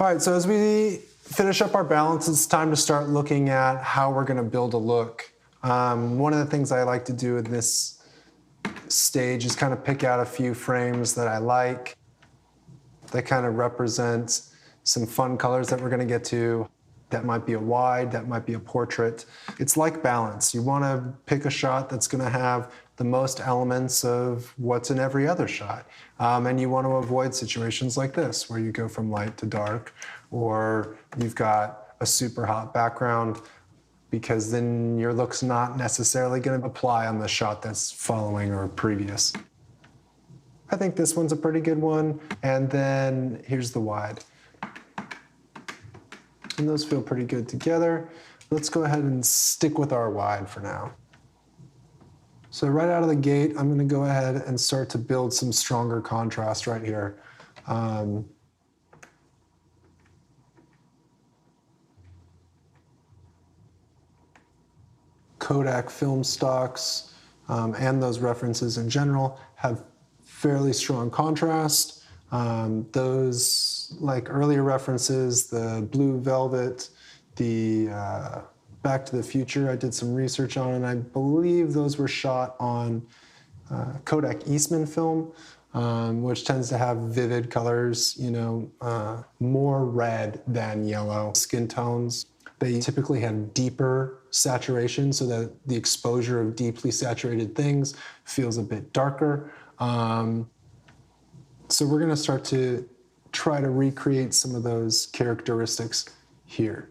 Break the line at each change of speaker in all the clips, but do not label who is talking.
All right, so as we finish up our balance, it's time to start looking at how we're going to build a look. One of the things I like to do in this stage is kind of pick out a few frames that I like that kind of represent some fun colors that we're going to get to. That might be a wide, that might be a portrait. It's like balance. You want to pick a shot that's going to have the most elements of what's in every other shot. And you want to avoid situations like this, where you go from light to dark, or you've got a super hot background, because then your look's not necessarily going to apply on the shot that's following or previous. I think this one's a pretty good one. And then here's the wide. And those feel pretty good together. Let's go ahead and stick with our wide for now. So right out of the gate, I'm going to go ahead and start to build some stronger contrast right here. Kodak film stocks and those references in general have fairly strong contrast. Those, like earlier references, the Blue Velvet, the Back to the Future, I did some research on, and I believe those were shot on Kodak Eastman film, which tends to have vivid colors, more red than yellow skin tones. They typically have deeper saturation so that the exposure of deeply saturated things feels a bit darker. So we're going to start to try to recreate some of those characteristics here.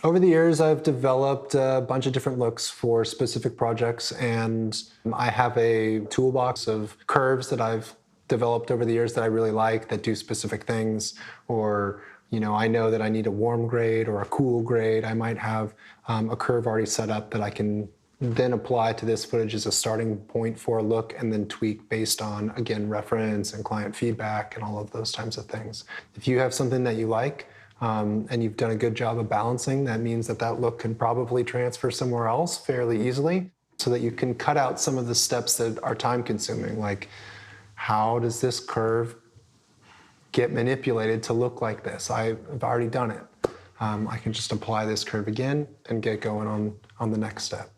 Over the years, I've developed a bunch of different looks for specific projects, and I have a toolbox of curves that I've developed over the years that I really like, that do specific things. Or, I know that I need a warm grade or a cool grade. I might have a curve already set up that I can then apply to this footage as a starting point for a look, and then tweak based on, again, reference and client feedback and all of those types of things. If you have something that you like and you've done a good job of balancing, that means that that look can probably transfer somewhere else fairly easily, so that you can cut out some of the steps that are time consuming, like how does this curve get manipulated to look like this? I've already done it. I can just apply this curve again and get going on the next step.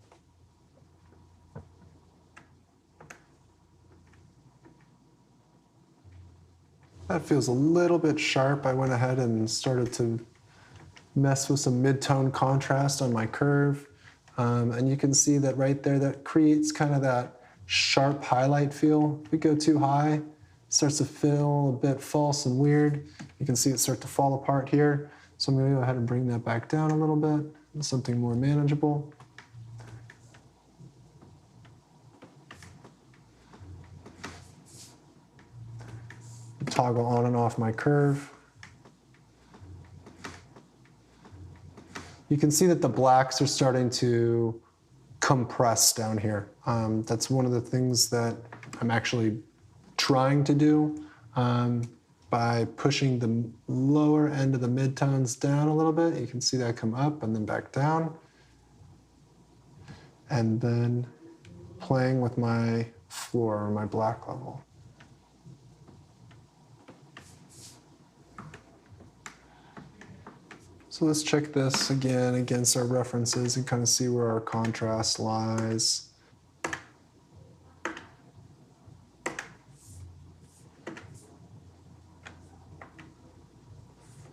That feels a little bit sharp. I went ahead and started to mess with some mid-tone contrast on my curve. And you can see that right there, that creates kind of that sharp highlight feel. If we go too high, it starts to feel a bit false and weird. You can see it start to fall apart here. So I'm going to go ahead and bring that back down a little bit, something more manageable. Toggle on and off my curve. You can see that the blacks are starting to compress down here. That's one of the things that I'm actually trying to do by pushing the lower end of the midtones down a little bit. You can see that come up and then back down. And then playing with my floor, or my black level. So let's check this again against our references and kind of see where our contrast lies.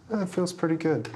That feels pretty good.